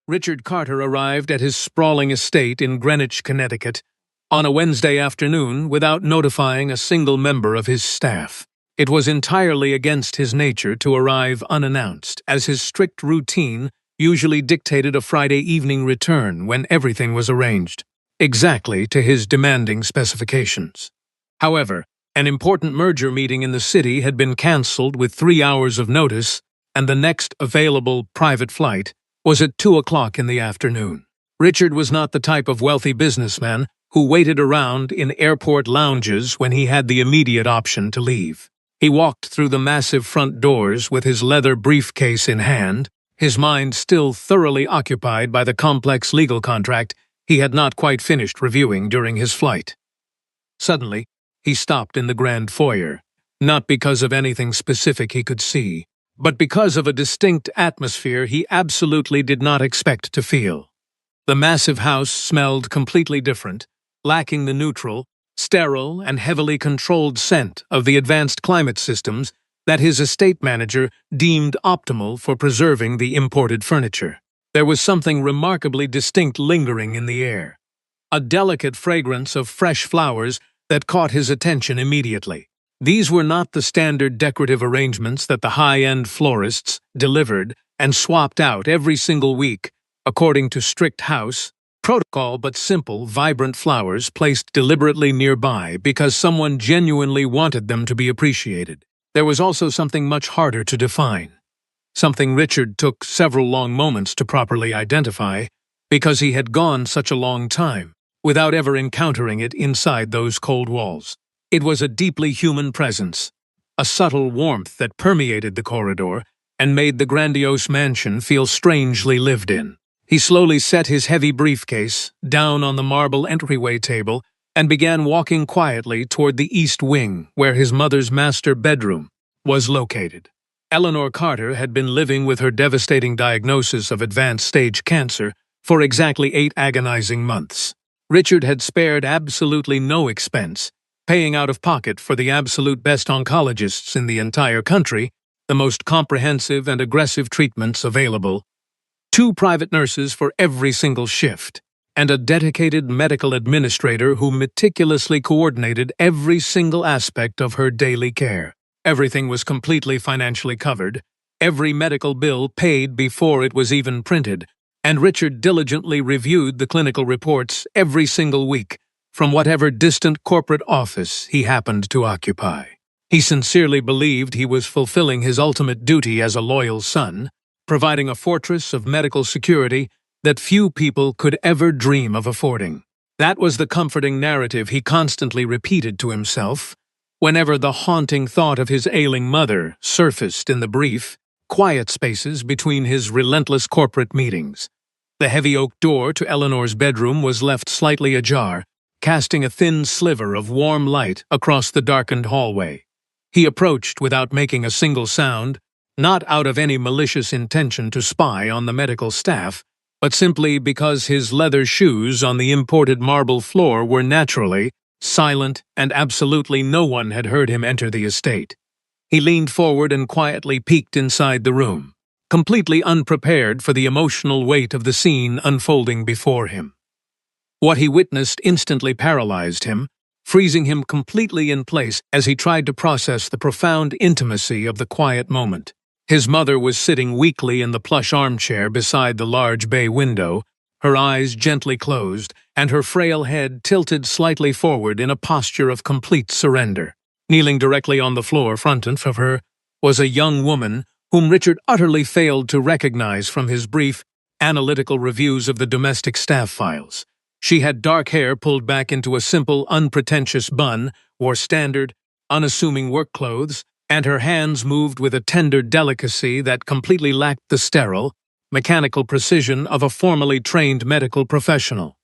Richard Carter arrived at his sprawling estate in Greenwich, Connecticut, on a Wednesday afternoon without notifying a single member of his staff. It was entirely against his nature to arrive unannounced, as his strict routine usually dictated a Friday evening return when everything was arranged, exactly to his demanding specifications. However, an important merger meeting in the city had been cancelled with 3 hours of notice, and the next available private flight was at 2 o'clock in the afternoon. Richard was not the type of wealthy businessman who waited around in airport lounges when he had the immediate option to leave. He walked through the massive front doors with his leather briefcase in hand, his mind still thoroughly occupied by the complex legal contract he had not quite finished reviewing during his flight. Suddenly, he stopped in the grand foyer, not because of anything specific he could see, but because of a distinct atmosphere he absolutely did not expect to feel. The massive house smelled completely different, lacking the neutral, sterile, and heavily controlled scent of the advanced climate systems that his estate manager deemed optimal for preserving the imported furniture. There was something remarkably distinct lingering in the air, a delicate fragrance of fresh flowers that caught his attention immediately. These were not the standard decorative arrangements that the high-end florists delivered and swapped out every single week according to strict house protocol, but simple, vibrant flowers placed deliberately nearby because someone genuinely wanted them to be appreciated. There was also something much harder to define, something Richard took several long moments to properly identify because he had gone such a long time without ever encountering it inside those cold walls. It was a deeply human presence, a subtle warmth that permeated the corridor and made the grandiose mansion feel strangely lived in. He slowly set his heavy briefcase down on the marble entryway table and began walking quietly toward the east wing where his mother's master bedroom was located. Eleanor Carter had been living with her devastating diagnosis of advanced stage cancer for exactly 8 agonizing months. Richard had spared absolutely no expense, paying out of pocket for the absolute best oncologists in the entire country, the most comprehensive and aggressive treatments available, 2 private nurses for every single shift, and a dedicated medical administrator who meticulously coordinated every single aspect of her daily care. Everything was completely financially covered, every medical bill paid before it was even printed, and Richard diligently reviewed the clinical reports every single week from whatever distant corporate office he happened to occupy. He sincerely believed he was fulfilling his ultimate duty as a loyal son, providing a fortress of medical security that few people could ever dream of affording. That was the comforting narrative he constantly repeated to himself whenever the haunting thought of his ailing mother surfaced in the brief, quiet spaces between his relentless corporate meetings. The heavy oak door to Eleanor's bedroom was left slightly ajar, casting a thin sliver of warm light across the darkened hallway. He approached without making a single sound, not out of any malicious intention to spy on the medical staff, but simply because his leather shoes on the imported marble floor were naturally silent and absolutely no one had heard him enter the estate. He leaned forward and quietly peeked inside the room, completely unprepared for the emotional weight of the scene unfolding before him. What he witnessed instantly paralyzed him, freezing him completely in place as he tried to process the profound intimacy of the quiet moment. His mother was sitting weakly in the plush armchair beside the large bay window, her eyes gently closed and her frail head tilted slightly forward in a posture of complete surrender. Kneeling directly on the floor front of her was a young woman whom Richard utterly failed to recognize from his brief, analytical reviews of the domestic staff files. She had dark hair pulled back into a simple, unpretentious bun, wore standard, unassuming work clothes, and her hands moved with a tender delicacy that completely lacked the sterile, mechanical precision of a formally trained medical professional.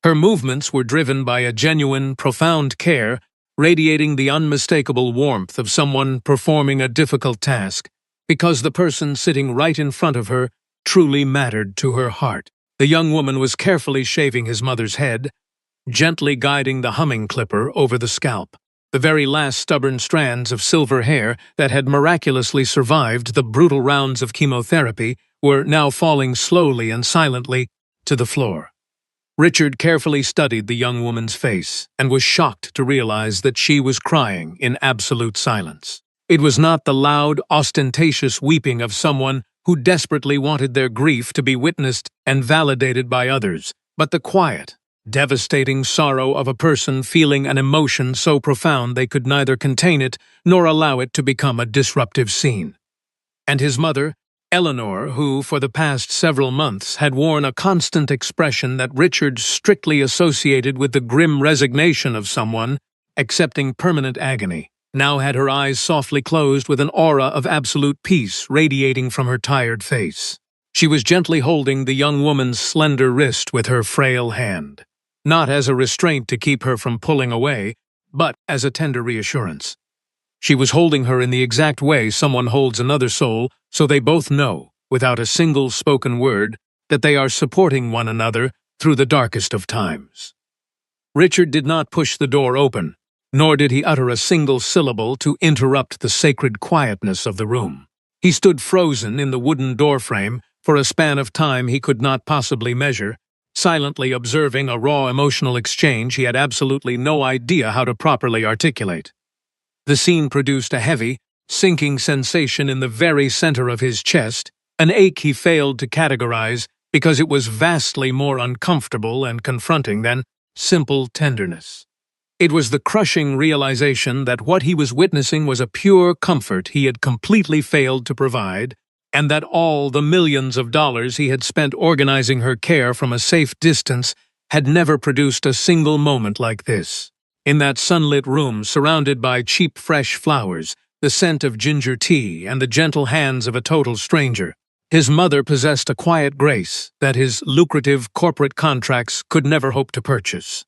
Her movements were driven by a genuine, profound care, radiating the unmistakable warmth of someone performing a difficult task, because the person sitting right in front of her truly mattered to her heart. The young woman was carefully shaving his mother's head, gently guiding the humming clipper over the scalp. The very last stubborn strands of silver hair that had miraculously survived the brutal rounds of chemotherapy were now falling slowly and silently to the floor. Richard carefully studied the young woman's face and was shocked to realize that she was crying in absolute silence. It was not the loud, ostentatious weeping of someone who desperately wanted their grief to be witnessed and validated by others, but the quiet, devastating sorrow of a person feeling an emotion so profound they could neither contain it nor allow it to become a disruptive scene. And his mother, Eleanor, who for the past several months had worn a constant expression that Richard strictly associated with the grim resignation of someone accepting permanent agony, now had her eyes softly closed with an aura of absolute peace radiating from her tired face. She was gently holding the young woman's slender wrist with her frail hand, not as a restraint to keep her from pulling away, but as a tender reassurance. She was holding her in the exact way someone holds another soul, so they both know, without a single spoken word, that they are supporting one another through the darkest of times. Richard did not push the door open, nor did he utter a single syllable to interrupt the sacred quietness of the room. He stood frozen in the wooden doorframe for a span of time he could not possibly measure, silently observing a raw emotional exchange he had absolutely no idea how to properly articulate. The scene produced a heavy, sinking sensation in the very center of his chest, an ache he failed to categorize because it was vastly more uncomfortable and confronting than simple tenderness. It was the crushing realization that what he was witnessing was a pure comfort he had completely failed to provide, and that all the millions of dollars he had spent organizing her care from a safe distance had never produced a single moment like this. In that sunlit room, surrounded by cheap fresh flowers, the scent of ginger tea, and the gentle hands of a total stranger, his mother possessed a quiet grace that his lucrative corporate contracts could never hope to purchase.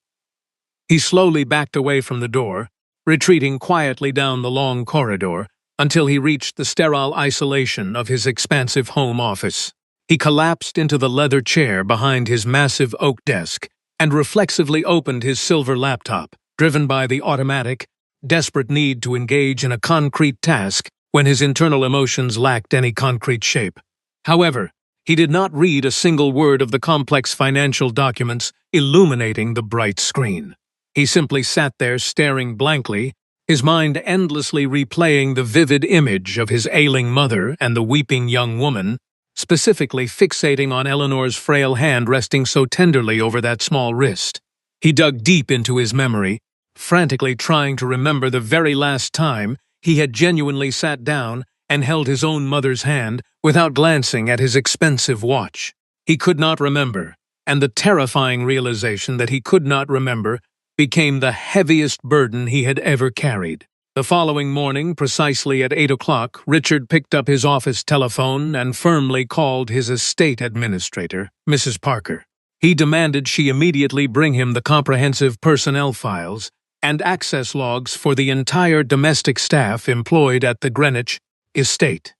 He slowly backed away from the door, retreating quietly down the long corridor until he reached the sterile isolation of his expansive home office. He collapsed into the leather chair behind his massive oak desk and reflexively opened his silver laptop, driven by the automatic, desperate need to engage in a concrete task when his internal emotions lacked any concrete shape. However, he did not read a single word of the complex financial documents illuminating the bright screen. He simply sat there staring blankly, his mind endlessly replaying the vivid image of his ailing mother and the weeping young woman, specifically fixating on Eleanor's frail hand resting so tenderly over that small wrist. He dug deep into his memory, frantically trying to remember the very last time he had genuinely sat down and held his own mother's hand without glancing at his expensive watch. He could not remember, and the terrifying realization that he could not remember became the heaviest burden he had ever carried. The following morning, precisely at 8 o'clock, Richard picked up his office telephone and firmly called his estate administrator, Mrs. Parker. He demanded she immediately bring him the comprehensive personnel files and access logs for the entire domestic staff employed at the Greenwich estate.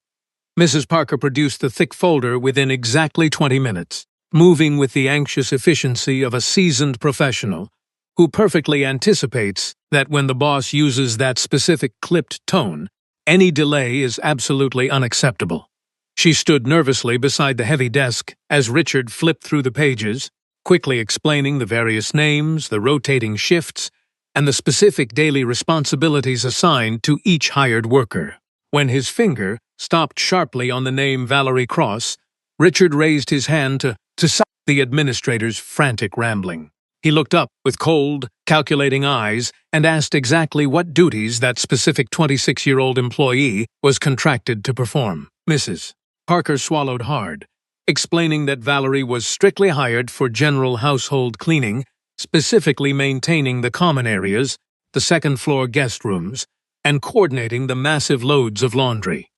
Mrs. Parker produced the thick folder within exactly 20 minutes, moving with the anxious efficiency of a seasoned professional who perfectly anticipates that when the boss uses that specific clipped tone, any delay is absolutely unacceptable. She stood nervously beside the heavy desk as Richard flipped through the pages, quickly explaining the various names, the rotating shifts, and the specific daily responsibilities assigned to each hired worker. When his finger stopped sharply on the name Valerie Cross, Richard raised his hand to stop the administrator's frantic rambling. He looked up with cold, calculating eyes and asked exactly what duties that specific 26-year-old employee was contracted to perform. Mrs. Parker swallowed hard, explaining that Valerie was strictly hired for general household cleaning, specifically maintaining the common areas, the second-floor guest rooms, and coordinating the massive loads of laundry.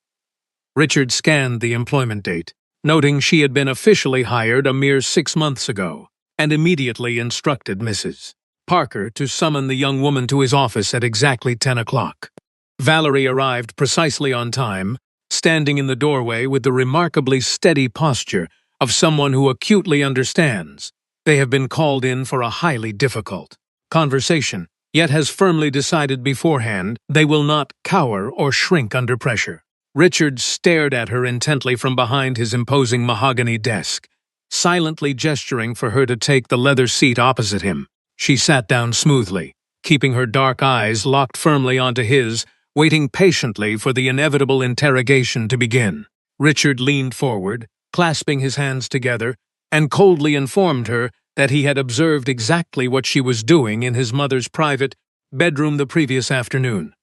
Richard scanned the employment date, noting she had been officially hired a mere 6 months ago, and immediately instructed Mrs. Parker to summon the young woman to his office at exactly 10 o'clock. Valerie arrived precisely on time, standing in the doorway with the remarkably steady posture of someone who acutely understands they have been called in for a highly difficult conversation. yet has firmly decided beforehand they will not cower or shrink under pressure. Richard stared at her intently from behind his imposing mahogany desk, silently gesturing for her to take the leather seat opposite him. She sat down smoothly, keeping her dark eyes locked firmly onto his, waiting patiently for the inevitable interrogation to begin. Richard leaned forward, clasping his hands together, and coldly informed her that he had observed exactly what she was doing in his mother's private bedroom the previous afternoon.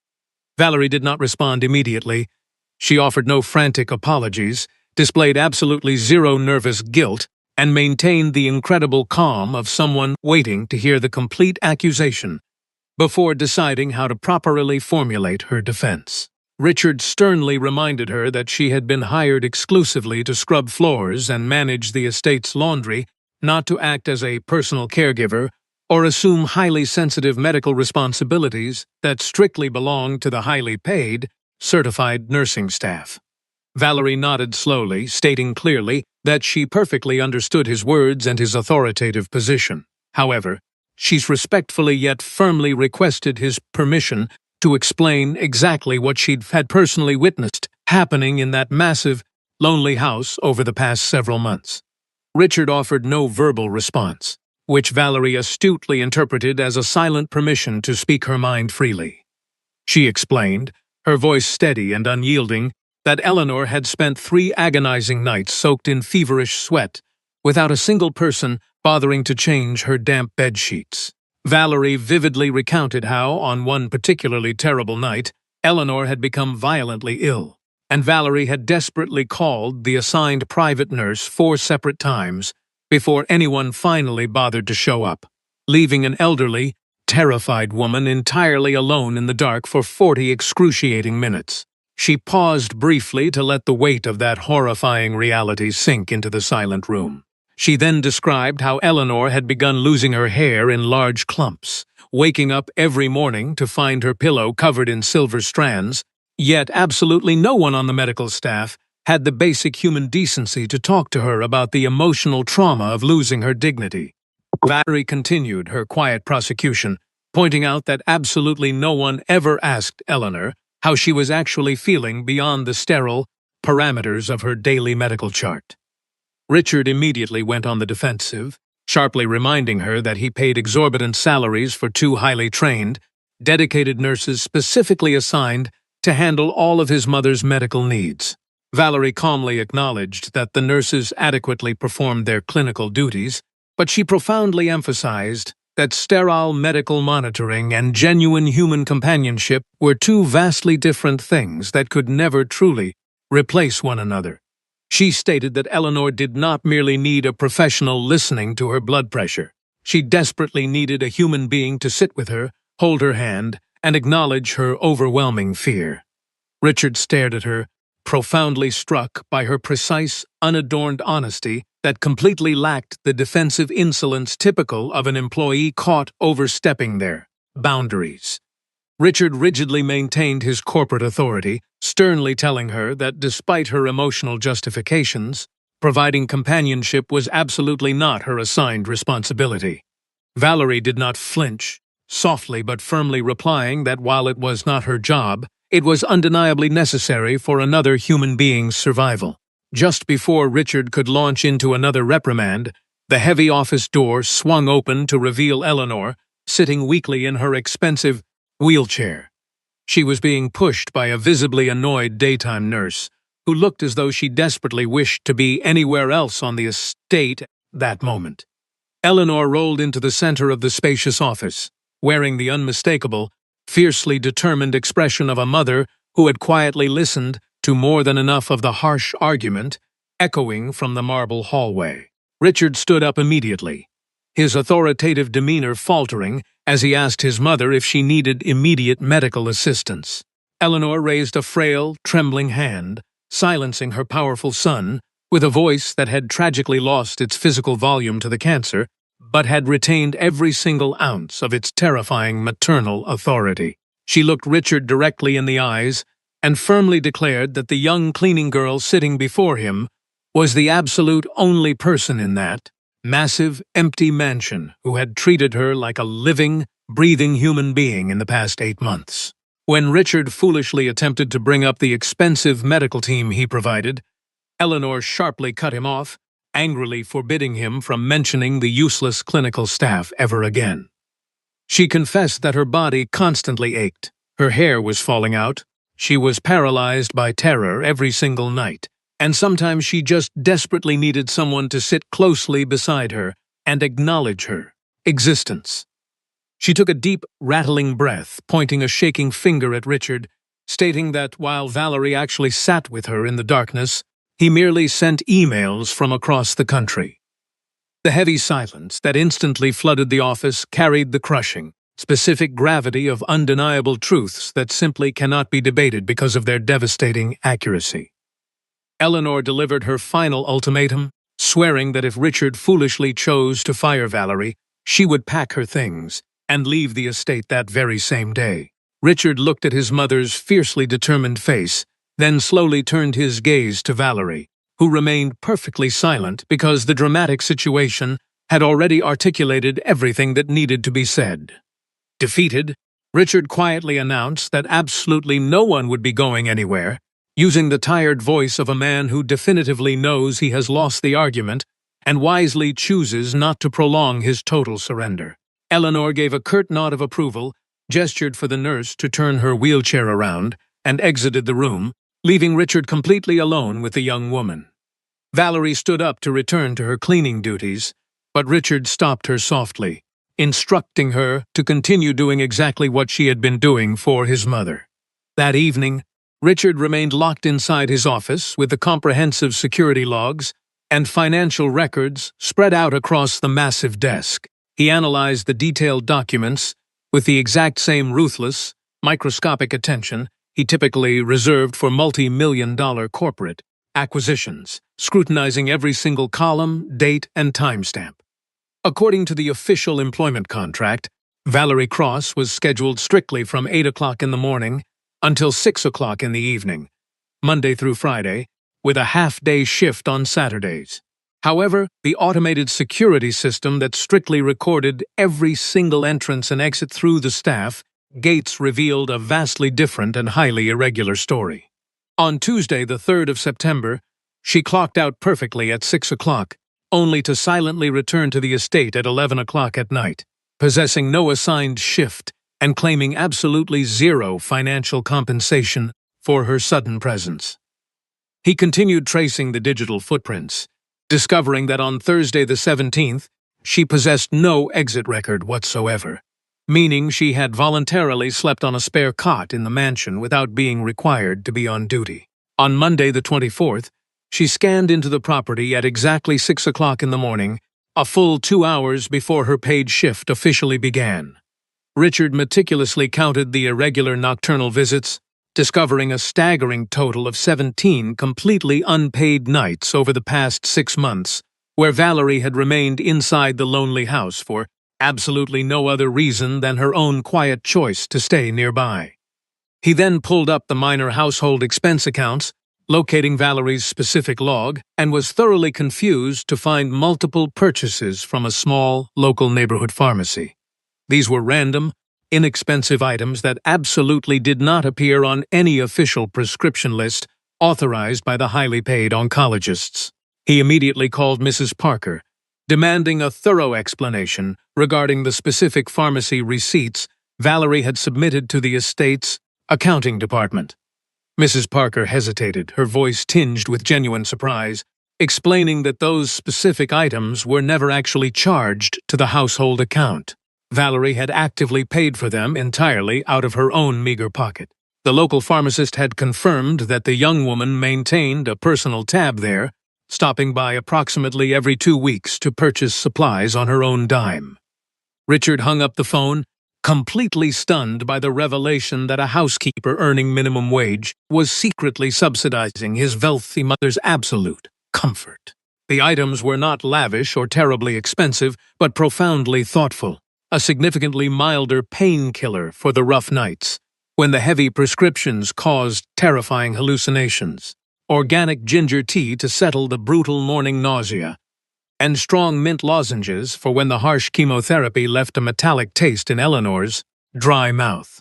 Valerie did not respond immediately. She offered no frantic apologies, displayed absolutely zero nervous guilt, and maintained the incredible calm of someone waiting to hear the complete accusation before deciding how to properly formulate her defense. Richard sternly reminded her that she had been hired exclusively to scrub floors and manage the estate's laundry, not to act as a personal caregiver or assume highly sensitive medical responsibilities that strictly belong to the highly paid, certified nursing staff. Valerie nodded slowly, stating clearly that she perfectly understood his words and his authoritative position. However, she respectfully yet firmly requested his permission to explain exactly what she'd had personally witnessed happening in that massive, lonely house over the past several months. Richard offered no verbal response, which Valerie astutely interpreted as a silent permission to speak her mind freely. She explained, her voice steady and unyielding, that Eleanor had spent 3 agonizing nights soaked in feverish sweat, without a single person bothering to change her damp bed sheets. Valerie vividly recounted how, on one particularly terrible night, Eleanor had become violently ill, and Valerie had desperately called the assigned private nurse 4 separate times before anyone finally bothered to show up, leaving an elderly, terrified woman entirely alone in the dark for 40 excruciating minutes. She paused briefly to let the weight of that horrifying reality sink into the silent room. She then described how Eleanor had begun losing her hair in large clumps, waking up every morning to find her pillow covered in silver strands, yet absolutely no one on the medical staff had the basic human decency to talk to her about the emotional trauma of losing her dignity. Valerie continued her quiet prosecution, pointing out that absolutely no one ever asked Eleanor how she was actually feeling beyond the sterile parameters of her daily medical chart. Richard immediately went on the defensive, sharply reminding her that he paid exorbitant salaries for 2 highly trained, dedicated nurses specifically assigned to handle all of his mother's medical needs. Valerie calmly acknowledged that the nurses adequately performed their clinical duties, but she profoundly emphasized that sterile medical monitoring and genuine human companionship were 2 vastly different things that could never truly replace one another. She stated that Eleanor did not merely need a professional listening to her blood pressure. She desperately needed a human being to sit with her, hold her hand, and acknowledge her overwhelming fear. Richard stared at her, profoundly struck by her precise, unadorned honesty that completely lacked the defensive insolence typical of an employee caught overstepping their boundaries. Richard rigidly maintained his corporate authority, sternly telling her that despite her emotional justifications, providing companionship was absolutely not her assigned responsibility. Valerie did not flinch, softly but firmly replying that while it was not her job, it was undeniably necessary for another human being's survival. Just before Richard could launch into another reprimand, the heavy office door swung open to reveal Eleanor, sitting weakly in her expensive wheelchair. She was being pushed by a visibly annoyed daytime nurse, who looked as though she desperately wished to be anywhere else on the estate at that moment. Eleanor rolled into the center of the spacious office, wearing the unmistakable, fiercely determined expression of a mother who had quietly listened to more than enough of the harsh argument echoing from the marble hallway. Richard stood up immediately, his authoritative demeanor faltering as he asked his mother if she needed immediate medical assistance. Eleanor raised a frail, trembling hand, silencing her powerful son, with a voice that had tragically lost its physical volume to the cancer, but had retained every single ounce of its terrifying maternal authority. She looked Richard directly in the eyes and firmly declared that the young cleaning girl sitting before him was the absolute only person in that massive, empty mansion who had treated her like a living, breathing human being in the past 8 months. When Richard foolishly attempted to bring up the expensive medical team he provided, Eleanor sharply cut him off, angrily forbidding him from mentioning the useless clinical staff ever again. She confessed that her body constantly ached, her hair was falling out, she was paralyzed by terror every single night, and sometimes she just desperately needed someone to sit closely beside her and acknowledge her existence. She took a deep, rattling breath, pointing a shaking finger at Richard, stating that while Valerie actually sat with her in the darkness, he merely sent emails from across the country. The heavy silence that instantly flooded the office carried the crushing, specific gravity of undeniable truths that simply cannot be debated because of their devastating accuracy. Eleanor delivered her final ultimatum, swearing that if Richard foolishly chose to fire Valerie, she would pack her things and leave the estate that very same day. Richard looked at his mother's fiercely determined face, then slowly turned his gaze to Valerie, who remained perfectly silent because the dramatic situation had already articulated everything that needed to be said. Defeated, Richard quietly announced that absolutely no one would be going anywhere, using the tired voice of a man who definitively knows he has lost the argument and wisely chooses not to prolong his total surrender. Eleanor gave a curt nod of approval, gestured for the nurse to turn her wheelchair around, and exited the room, leaving Richard completely alone with the young woman. Valerie stood up to return to her cleaning duties, but Richard stopped her softly, instructing her to continue doing exactly what she had been doing for his mother. That evening, Richard remained locked inside his office with the comprehensive security logs and financial records spread out across the massive desk. He analyzed the detailed documents with the exact same ruthless, microscopic attention he typically reserved for multi-million-dollar corporate acquisitions, scrutinizing every single column, date, and timestamp. According to the official employment contract, Valerie Cross was scheduled strictly from 8 o'clock in the morning until 6 o'clock in the evening, Monday through Friday, with a half-day shift on Saturdays. However, the automated security system that strictly recorded every single entrance and exit through the staff gates revealed a vastly different and highly irregular story. On Tuesday, the 3rd of September, she clocked out perfectly at 6 o'clock, only to silently return to the estate at 11 o'clock at night, possessing no assigned shift and claiming absolutely zero financial compensation for her sudden presence. He continued tracing the digital footprints, discovering that on Thursday the 17th, she possessed no exit record whatsoever, meaning she had voluntarily slept on a spare cot in the mansion without being required to be on duty. On Monday the 24th, she scanned into the property at exactly 6 o'clock in the morning, a full 2 hours before her paid shift officially began. Richard meticulously counted the irregular nocturnal visits, discovering a staggering total of 17 completely unpaid nights over the past 6 months, where Valerie had remained inside the lonely house for absolutely no other reason than her own quiet choice to stay nearby. He then pulled up the minor household expense accounts, locating Valerie's specific log, and was thoroughly confused to find multiple purchases from a small, local neighborhood pharmacy. These were random, inexpensive items that absolutely did not appear on any official prescription list authorized by the highly paid oncologists. He immediately called Mrs. Parker, demanding a thorough explanation regarding the specific pharmacy receipts Valerie had submitted to the estate's accounting department. Mrs. Parker hesitated, her voice tinged with genuine surprise, explaining that those specific items were never actually charged to the household account. Valerie had actively paid for them entirely out of her own meager pocket. The local pharmacist had confirmed that the young woman maintained a personal tab there, stopping by approximately every 2 weeks to purchase supplies on her own dime. Richard hung up the phone, completely stunned by the revelation that a housekeeper earning minimum wage was secretly subsidizing his wealthy mother's absolute comfort. The items were not lavish or terribly expensive, but profoundly thoughtful, a significantly milder painkiller for the rough nights, when the heavy prescriptions caused terrifying hallucinations, organic ginger tea to settle the brutal morning nausea, and strong mint lozenges for when the harsh chemotherapy left a metallic taste in Eleanor's dry mouth.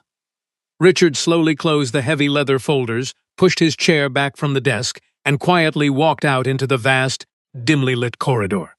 Richard slowly closed the heavy leather folders, pushed his chair back from the desk, and quietly walked out into the vast, dimly lit corridor.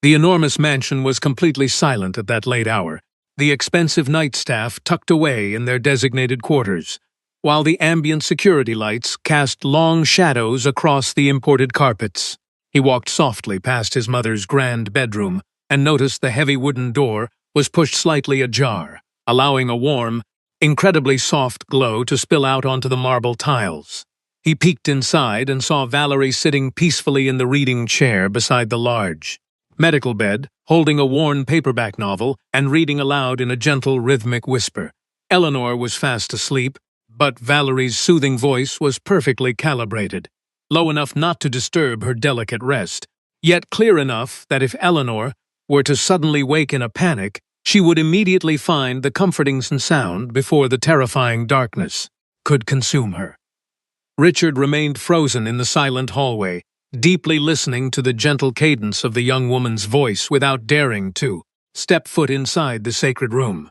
The enormous mansion was completely silent at that late hour, the expensive night staff tucked away in their designated quarters, while the ambient security lights cast long shadows across the imported carpets. He walked softly past his mother's grand bedroom and noticed the heavy wooden door was pushed slightly ajar, allowing a warm, incredibly soft glow to spill out onto the marble tiles. He peeked inside and saw Valerie sitting peacefully in the reading chair beside the large medical bed, holding a worn paperback novel and reading aloud in a gentle, rhythmic whisper. Eleanor was fast asleep, but Valerie's soothing voice was perfectly calibrated, low enough not to disturb her delicate rest, yet clear enough that if Eleanor were to suddenly wake in a panic, she would immediately find the comforting sound before the terrifying darkness could consume her. Richard remained frozen in the silent hallway, deeply listening to the gentle cadence of the young woman's voice without daring to step foot inside the sacred room.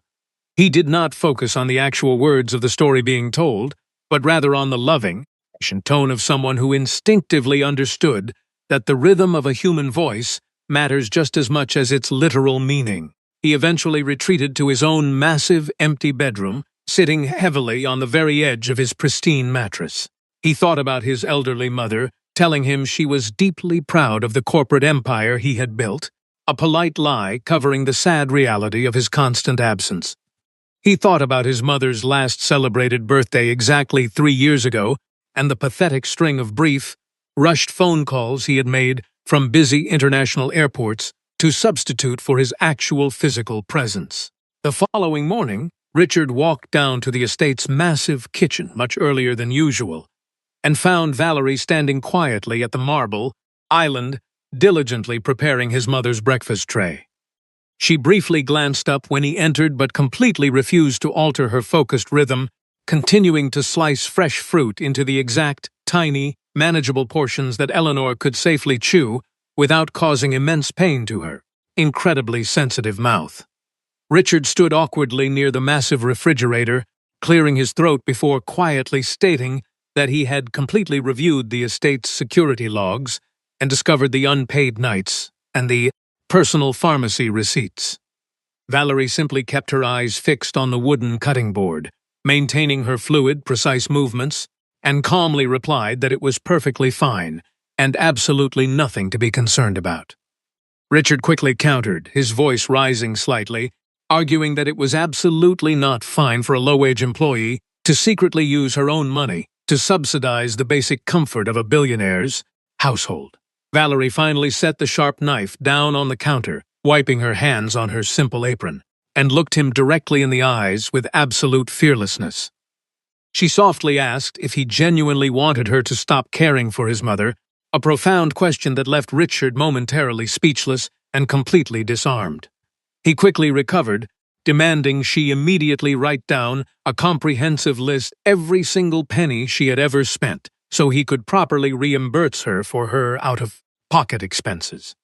He did not focus on the actual words of the story being told, but rather on the loving, patient tone of someone who instinctively understood that the rhythm of a human voice matters just as much as its literal meaning. He eventually retreated to his own massive, empty bedroom, sitting heavily on the very edge of his pristine mattress. He thought about his elderly mother, telling him she was deeply proud of the corporate empire he had built, a polite lie covering the sad reality of his constant absence. He thought about his mother's last celebrated birthday exactly 3 years ago and the pathetic string of brief, rushed phone calls he had made from busy international airports to substitute for his actual physical presence. The following morning, Richard walked down to the estate's massive kitchen much earlier than usual, and found Valerie standing quietly at the marble island, diligently preparing his mother's breakfast tray. She briefly glanced up when he entered but completely refused to alter her focused rhythm, continuing to slice fresh fruit into the exact, tiny, manageable portions that Eleanor could safely chew without causing immense pain to her incredibly sensitive mouth. Richard stood awkwardly near the massive refrigerator, clearing his throat before quietly stating that he had completely reviewed the estate's security logs and discovered the unpaid nights and the personal pharmacy receipts. Valerie simply kept her eyes fixed on the wooden cutting board, maintaining her fluid, precise movements, and calmly replied that it was perfectly fine and absolutely nothing to be concerned about. Richard quickly countered, his voice rising slightly, arguing that it was absolutely not fine for a low-wage employee to secretly use her own money to subsidize the basic comfort of a billionaire's household. Valerie finally set the sharp knife down on the counter, wiping her hands on her simple apron, and looked him directly in the eyes with absolute fearlessness. She softly asked if he genuinely wanted her to stop caring for his mother, a profound question that left Richard momentarily speechless and completely disarmed. He quickly recovered, demanding she immediately write down a comprehensive list every single penny she had ever spent, so he could properly reimburse her for her out-of-pocket expenses.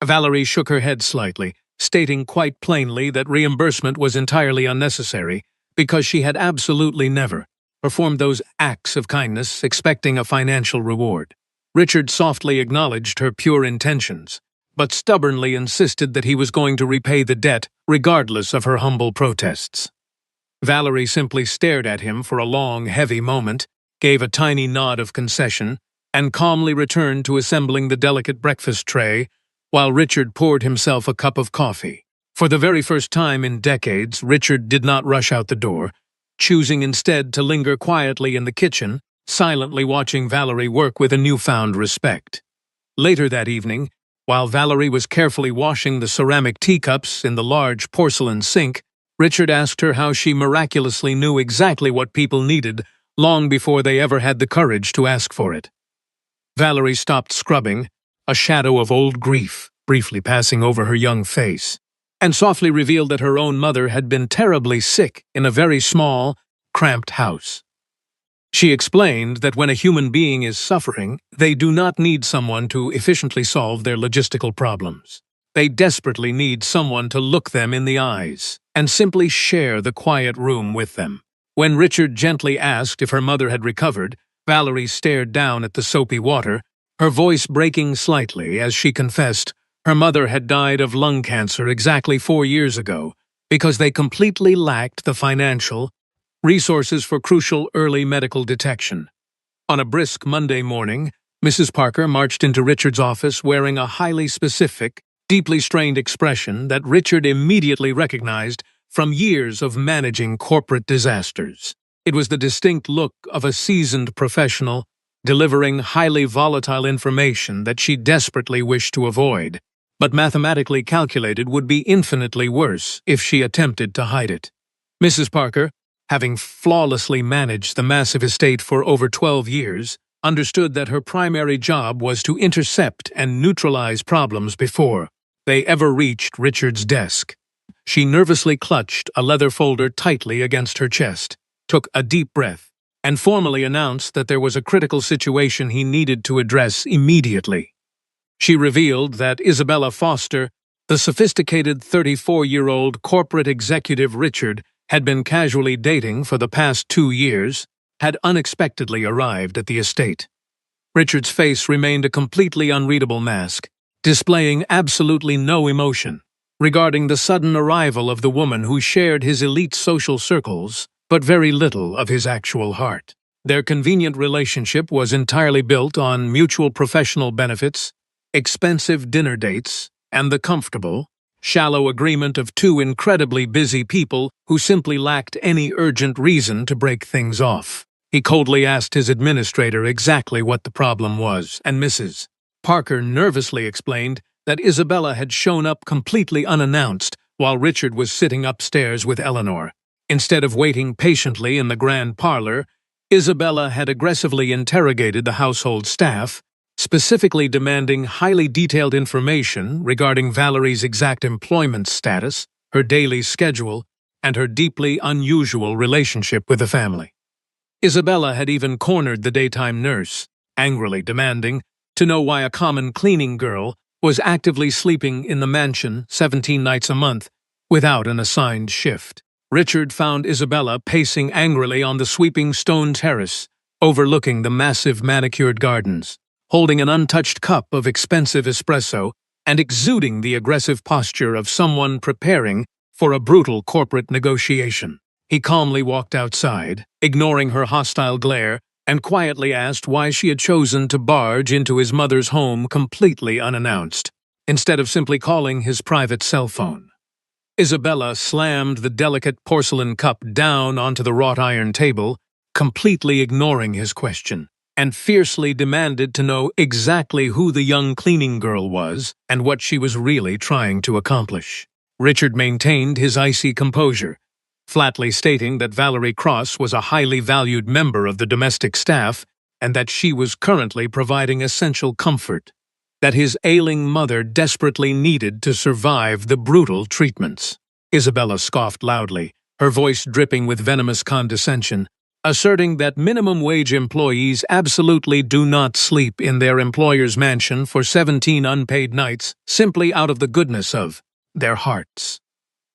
Valerie shook her head slightly, stating quite plainly that reimbursement was entirely unnecessary because she had absolutely never performed those acts of kindness expecting a financial reward. Richard softly acknowledged her pure intentions, but stubbornly insisted that he was going to repay the debt regardless of her humble protests. Valerie simply stared at him for a long, heavy moment, gave a tiny nod of concession, and calmly returned to assembling the delicate breakfast tray while Richard poured himself a cup of coffee. For the very first time in decades, Richard did not rush out the door, choosing instead to linger quietly in the kitchen, silently watching Valerie work with a newfound respect. Later that evening, while Valerie was carefully washing the ceramic teacups in the large porcelain sink, Richard asked her how she miraculously knew exactly what people needed long before they ever had the courage to ask for it. Valerie stopped scrubbing, a shadow of old grief briefly passing over her young face, and softly revealed that her own mother had been terribly sick in a very small, cramped house. She explained that when a human being is suffering, they do not need someone to efficiently solve their logistical problems. They desperately need someone to look them in the eyes and simply share the quiet room with them. When Richard gently asked if her mother had recovered, Valerie stared down at the soapy water, her voice breaking slightly as she confessed her mother had died of lung cancer exactly 4 years ago because they completely lacked the financial resources for crucial early medical detection. On a brisk Monday morning, Mrs. Parker marched into Richard's office wearing a highly specific, deeply strained expression that Richard immediately recognized from years of managing corporate disasters. It was the distinct look of a seasoned professional delivering highly volatile information that she desperately wished to avoid, but mathematically calculated would be infinitely worse if she attempted to hide it. Mrs. Parker, having flawlessly managed the massive estate for over 12 years, understood that her primary job was to intercept and neutralize problems before they ever reached Richard's desk. She nervously clutched a leather folder tightly against her chest, took a deep breath, and formally announced that there was a critical situation he needed to address immediately. She revealed that Isabella Foster, the sophisticated 34-year-old corporate executive Richard had been casually dating for the past 2 years, had unexpectedly arrived at the estate. Richard's face remained a completely unreadable mask, displaying absolutely no emotion regarding the sudden arrival of the woman who shared his elite social circles, but very little of his actual heart. Their convenient relationship was entirely built on mutual professional benefits, expensive dinner dates, and the comfortable, shallow agreement of two incredibly busy people who simply lacked any urgent reason to break things off. He coldly asked his administrator exactly what the problem was, and Mrs. Parker nervously explained that Isabella had shown up completely unannounced while Richard was sitting upstairs with Eleanor. Instead of waiting patiently in the grand parlor, Isabella had aggressively interrogated the household staff, specifically demanding highly detailed information regarding Valerie's exact employment status, her daily schedule, and her deeply unusual relationship with the family. Isabella had even cornered the daytime nurse, angrily demanding to know why a common cleaning girl was actively sleeping in the mansion 17 nights a month without an assigned shift. Richard found Isabella pacing angrily on the sweeping stone terrace, overlooking the massive manicured gardens, holding an untouched cup of expensive espresso and exuding the aggressive posture of someone preparing for a brutal corporate negotiation. He calmly walked outside, ignoring her hostile glare, and quietly asked why she had chosen to barge into his mother's home completely unannounced, instead of simply calling his private cell phone. Isabella slammed the delicate porcelain cup down onto the wrought iron table, completely ignoring his question, and fiercely demanded to know exactly who the young cleaning girl was and what she was really trying to accomplish. Richard maintained his icy composure, flatly stating that Valerie Cross was a highly valued member of the domestic staff and that she was currently providing essential comfort that his ailing mother desperately needed to survive the brutal treatments. Isabella scoffed loudly, her voice dripping with venomous condescension, asserting that minimum-wage employees absolutely do not sleep in their employer's mansion for 17 unpaid nights simply out of the goodness of their hearts.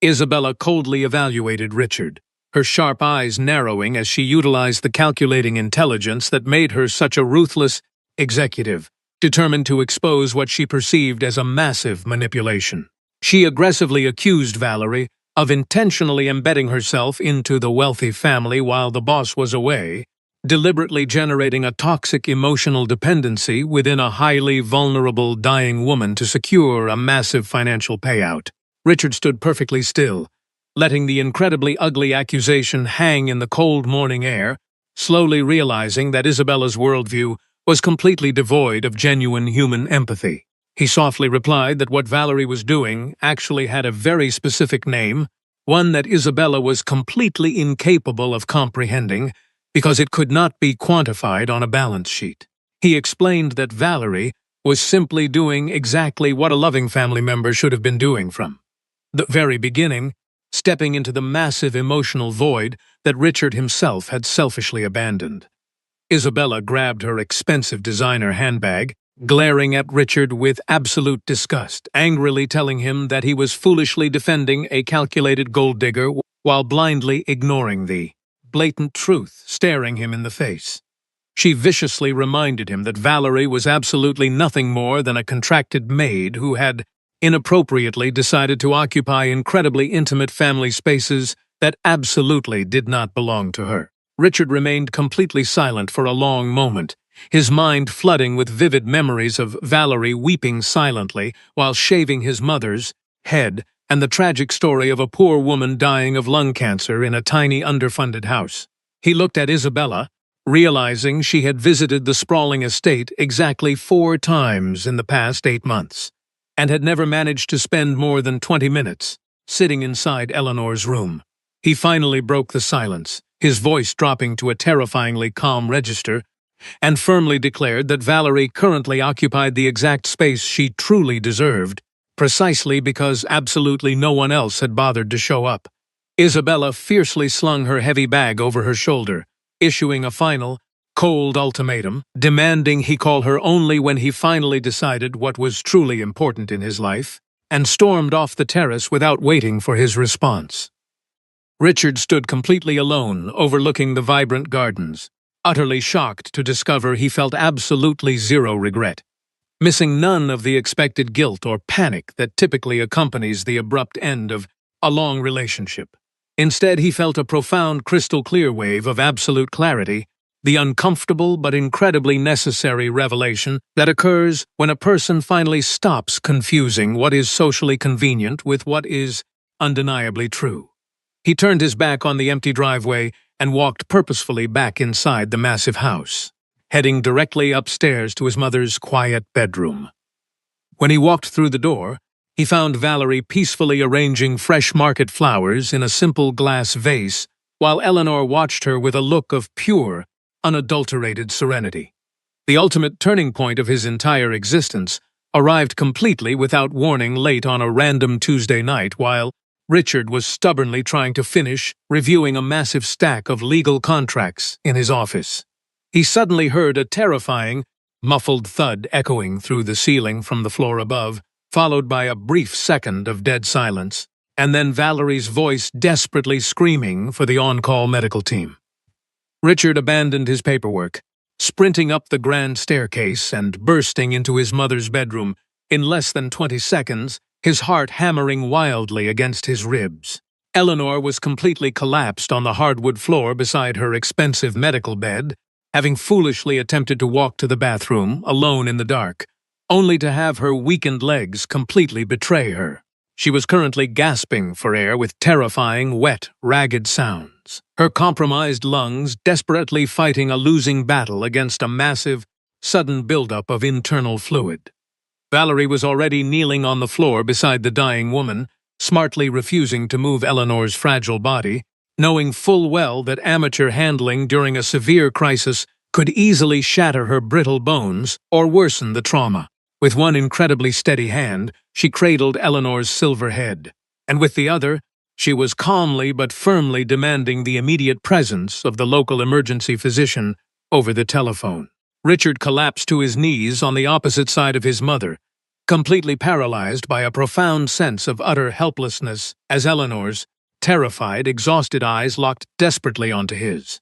Isabella coldly evaluated Richard, her sharp eyes narrowing as she utilized the calculating intelligence that made her such a ruthless executive, determined to expose what she perceived as a massive manipulation. She aggressively accused Valerie of intentionally embedding herself into the wealthy family while the boss was away, deliberately generating a toxic emotional dependency within a highly vulnerable dying woman to secure a massive financial payout. Richard stood perfectly still, letting the incredibly ugly accusation hang in the cold morning air, slowly realizing that Isabella's worldview was completely devoid of genuine human empathy. He softly replied that what Valerie was doing actually had a very specific name, one that Isabella was completely incapable of comprehending because it could not be quantified on a balance sheet. He explained that Valerie was simply doing exactly what a loving family member should have been doing from the very beginning, stepping into the massive emotional void that Richard himself had selfishly abandoned. Isabella grabbed her expensive designer handbag, glaring at Richard with absolute disgust, angrily telling him that he was foolishly defending a calculated gold digger while blindly ignoring the blatant truth staring him in the face. She viciously reminded him that Valerie was absolutely nothing more than a contracted maid who had inappropriately decided to occupy incredibly intimate family spaces that absolutely did not belong to her. Richard remained completely silent for a long moment, his mind flooding with vivid memories of Valerie weeping silently while shaving his mother's head and the tragic story of a poor woman dying of lung cancer in a tiny underfunded house. He looked at Isabella, realizing she had visited the sprawling estate exactly 4 times in the past 8 months, and had never managed to spend more than 20 minutes sitting inside Eleanor's room. He finally broke the silence, his voice dropping to a terrifyingly calm register, and firmly declared that Valerie currently occupied the exact space she truly deserved, precisely because absolutely no one else had bothered to show up. Isabella fiercely slung her heavy bag over her shoulder, issuing a final, cold ultimatum, demanding he call her only when he finally decided what was truly important in his life, and stormed off the terrace without waiting for his response. Richard stood completely alone, overlooking the vibrant gardens, utterly shocked to discover he felt absolutely zero regret, missing none of the expected guilt or panic that typically accompanies the abrupt end of a long relationship. Instead, he felt a profound crystal-clear wave of absolute clarity, the uncomfortable but incredibly necessary revelation that occurs when a person finally stops confusing what is socially convenient with what is undeniably true. He turned his back on the empty driveway and walked purposefully back inside the massive house, heading directly upstairs to his mother's quiet bedroom. When he walked through the door, he found Valerie peacefully arranging fresh market flowers in a simple glass vase, while Eleanor watched her with a look of pure, unadulterated serenity. The ultimate turning point of his entire existence arrived completely without warning late on a random Tuesday night while Richard was stubbornly trying to finish reviewing a massive stack of legal contracts in his office. He suddenly heard a terrifying, muffled thud echoing through the ceiling from the floor above, followed by a brief second of dead silence, and then Valerie's voice desperately screaming for the on-call medical team. Richard abandoned his paperwork, sprinting up the grand staircase and bursting into his mother's bedroom in less than 20 seconds, his heart hammering wildly against his ribs. Eleanor was completely collapsed on the hardwood floor beside her expensive medical bed, having foolishly attempted to walk to the bathroom, alone in the dark, only to have her weakened legs completely betray her. She was currently gasping for air with terrifying, wet, ragged sounds, her compromised lungs desperately fighting a losing battle against a massive, sudden buildup of internal fluid. Valerie was already kneeling on the floor beside the dying woman, smartly refusing to move Eleanor's fragile body, knowing full well that amateur handling during a severe crisis could easily shatter her brittle bones or worsen the trauma. With one incredibly steady hand, she cradled Eleanor's silver head, and with the other, she was calmly but firmly demanding the immediate presence of the local emergency physician over the telephone. Richard collapsed to his knees on the opposite side of his mother, completely paralyzed by a profound sense of utter helplessness as Eleanor's terrified, exhausted eyes locked desperately onto his.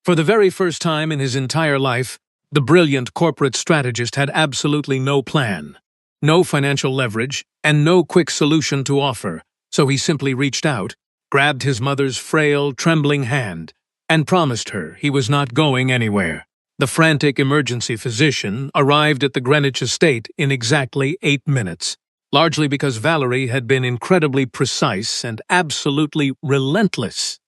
For the very first time in his entire life, the brilliant corporate strategist had absolutely no plan, no financial leverage, and no quick solution to offer, so he simply reached out, grabbed his mother's frail, trembling hand, and promised her he was not going anywhere. The frantic emergency physician arrived at the Greenwich estate in exactly 8 minutes, largely because Valerie had been incredibly precise and absolutely relentless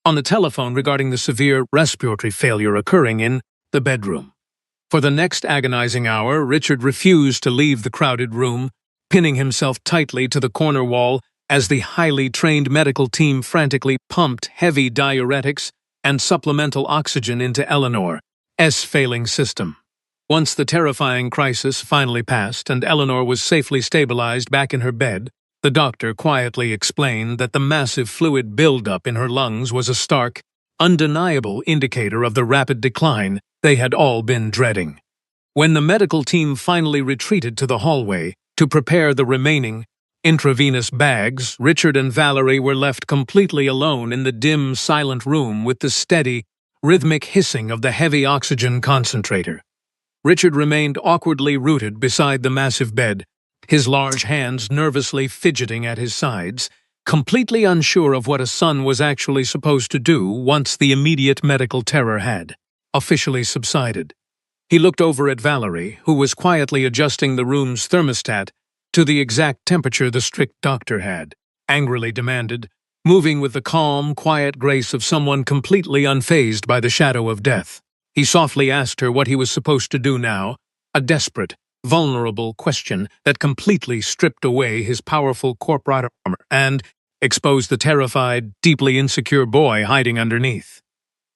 on the telephone regarding the severe respiratory failure occurring in the bedroom. For the next agonizing hour, Richard refused to leave the crowded room, pinning himself tightly to the corner wall as the highly trained medical team frantically pumped heavy diuretics and supplemental oxygen into Eleanor's failing system. Once the terrifying crisis finally passed and Eleanor was safely stabilized back in her bed, the doctor quietly explained that the massive fluid buildup in her lungs was a stark, undeniable indicator of the rapid decline they had all been dreading. When the medical team finally retreated to the hallway to prepare the remaining intravenous bags, Richard and Valerie were left completely alone in the dim, silent room with the steady, rhythmic hissing of the heavy oxygen concentrator. Richard remained awkwardly rooted beside the massive bed, his large hands nervously fidgeting at his sides, completely unsure of what a son was actually supposed to do once the immediate medical terror had officially subsided. He looked over at Valerie, who was quietly adjusting the room's thermostat to the exact temperature the strict doctor had angrily demanded, moving with the calm, quiet grace of someone completely unfazed by the shadow of death. He softly asked her what he was supposed to do now, a desperate, vulnerable question that completely stripped away his powerful corporate armor and exposed the terrified, deeply insecure boy hiding underneath.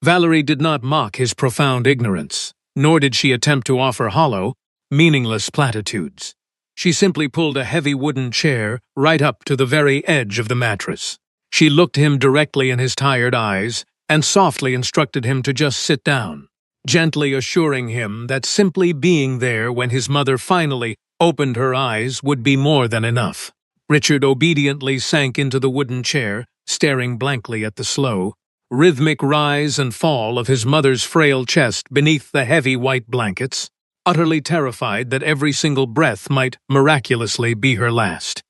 Valerie did not mock his profound ignorance, nor did she attempt to offer hollow, meaningless platitudes. She simply pulled a heavy wooden chair right up to the very edge of the mattress. She looked him directly in his tired eyes and softly instructed him to just sit down, gently assuring him that simply being there when his mother finally opened her eyes would be more than enough. Richard obediently sank into the wooden chair, staring blankly at the slow, rhythmic rise and fall of his mother's frail chest beneath the heavy white blankets, utterly terrified that every single breath might miraculously be her last.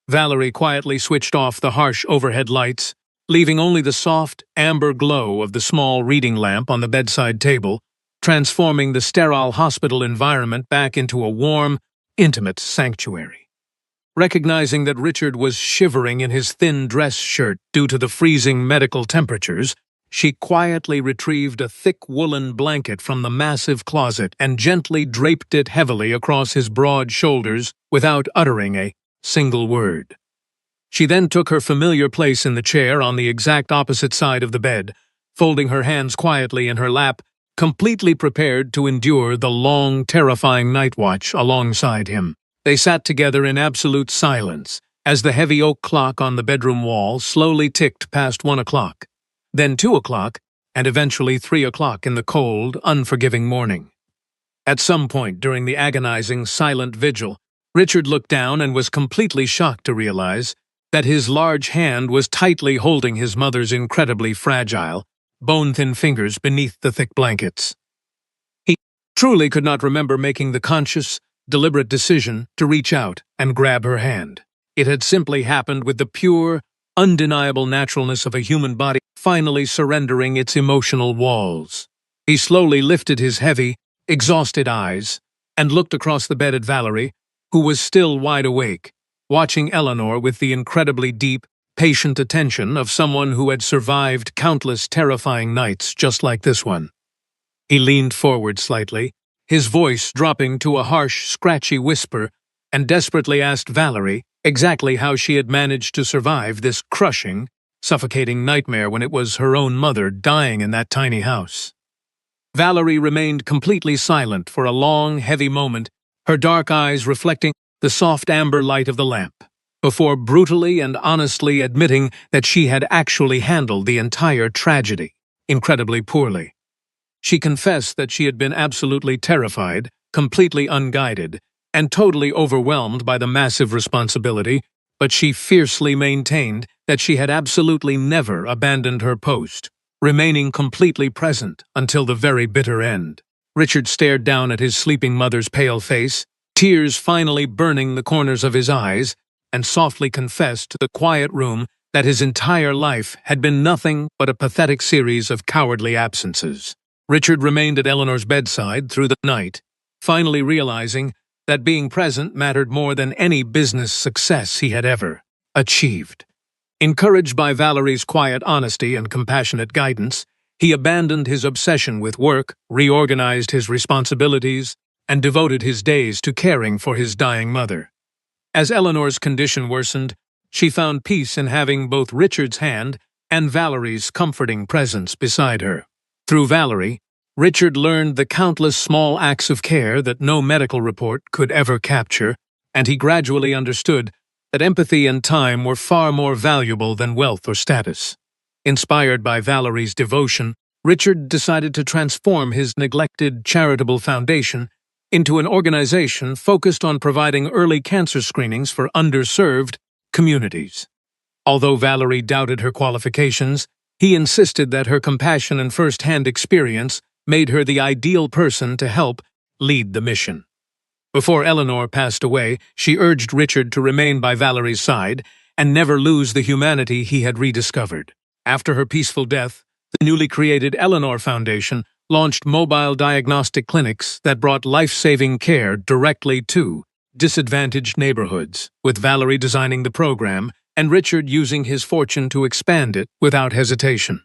Valerie quietly switched off the harsh overhead lights, leaving only the soft, amber glow of the small reading lamp on the bedside table, transforming the sterile hospital environment back into a warm, intimate sanctuary. Recognizing that Richard was shivering in his thin dress shirt due to the freezing medical temperatures, she quietly retrieved a thick woolen blanket from the massive closet and gently draped it heavily across his broad shoulders without uttering a single word. She then took her familiar place in the chair on the exact opposite side of the bed, folding her hands quietly in her lap, completely prepared to endure the long, terrifying night watch alongside him. They sat together in absolute silence as the heavy oak clock on the bedroom wall slowly ticked past 1 o'clock, then 2 o'clock, and eventually 3 o'clock in the cold, unforgiving morning. At some point during the agonizing, silent vigil, Richard looked down and was completely shocked to realize that his large hand was tightly holding his mother's incredibly fragile, bone-thin fingers beneath the thick blankets. He truly could not remember making the conscious, deliberate decision to reach out and grab her hand. It had simply happened with the pure, undeniable naturalness of a human body finally surrendering its emotional walls. He slowly lifted his heavy, exhausted eyes and looked across the bed at Valerie, who was still wide awake, watching Eleanor with the incredibly deep, patient attention of someone who had survived countless terrifying nights just like this one. He leaned forward slightly, his voice dropping to a harsh, scratchy whisper, and desperately asked Valerie exactly how she had managed to survive this crushing, suffocating nightmare when it was her own mother dying in that tiny house. Valerie remained completely silent for a long, heavy moment, her dark eyes reflecting the soft amber light of the lamp, before brutally and honestly admitting that she had actually handled the entire tragedy incredibly poorly. She confessed that she had been absolutely terrified, completely unguided, and totally overwhelmed by the massive responsibility, but she fiercely maintained that she had absolutely never abandoned her post, remaining completely present until the very bitter end. Richard stared down at his sleeping mother's pale face, tears finally burning the corners of his eyes, and softly confessed to the quiet room that his entire life had been nothing but a pathetic series of cowardly absences. Richard remained at Eleanor's bedside through the night, finally realizing that being present mattered more than any business success he had ever achieved. Encouraged by Valerie's quiet honesty and compassionate guidance, he abandoned his obsession with work, reorganized his responsibilities, and devoted his days to caring for his dying mother. As Eleanor's condition worsened, she found peace in having both Richard's hand and Valerie's comforting presence beside her. Through Valerie, Richard learned the countless small acts of care that no medical report could ever capture, and he gradually understood that empathy and time were far more valuable than wealth or status. Inspired by Valerie's devotion, Richard decided to transform his neglected charitable foundation into an organization focused on providing early cancer screenings for underserved communities. Although Valerie doubted her qualifications, he insisted that her compassion and first-hand experience made her the ideal person to help lead the mission. Before Eleanor passed away, she urged Richard to remain by Valerie's side and never lose the humanity he had rediscovered. After her peaceful death, the newly created Eleanor Foundation launched mobile diagnostic clinics that brought life-saving care directly to disadvantaged neighborhoods, with Valerie designing the program and Richard using his fortune to expand it without hesitation.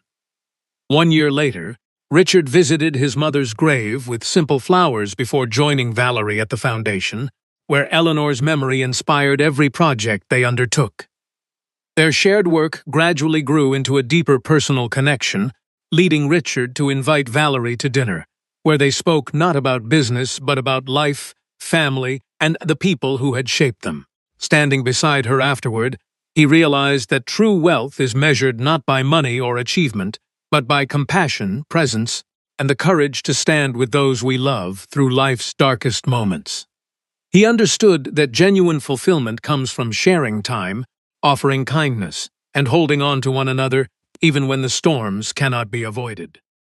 1 year later, Richard visited his mother's grave with simple flowers before joining Valerie at the foundation, where Eleanor's memory inspired every project they undertook. Their shared work gradually grew into a deeper personal connection, leading Richard to invite Valerie to dinner, where they spoke not about business but about life, family, and the people who had shaped them. Standing beside her afterward, he realized that true wealth is measured not by money or achievement, but by compassion, presence, and the courage to stand with those we love through life's darkest moments. He understood that genuine fulfillment comes from sharing time, offering kindness, and holding on to one another even when the storms cannot be avoided.